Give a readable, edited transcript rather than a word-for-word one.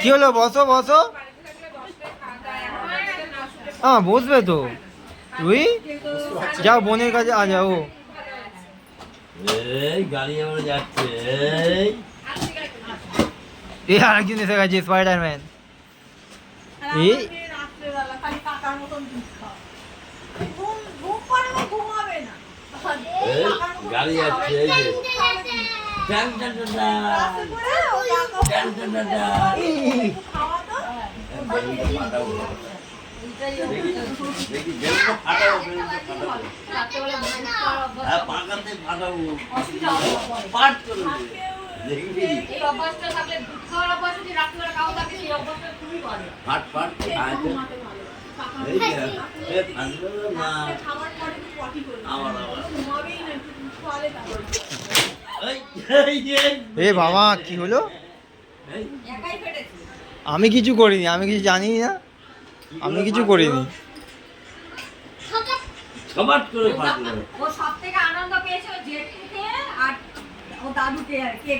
কি হলো? বসো বসো। হ্যাঁ বসবে তো। তুই যাও বোনের কাছে আ যাও। এই গাড়ি এবারে যাচ্ছে। এই আরেকজন এসে গেছে, স্পাইডারম্যান। এই গাড়ি যাচ্ছে এই যে। টান টান টান টান টান টান টান। দেখি বেলুনটা ফাটাবো, বেলুনটা ফাটাবো। হ্যাঁ পাকাতে ফাটাবো, পাট করে দেবে। দেখবি ফাট ফাট এই যে, এ ফাটলো না। আবার আবার এ বাবা কি হলো? আমি কিছু করিনি, আমি কিছু জানি না, আমি কিছু করিনি। সবাট করে ফাটলো। ও সব থেকে আনন্দ পেয়েছে জেঠুকে আর ও দাদুকে আর কি।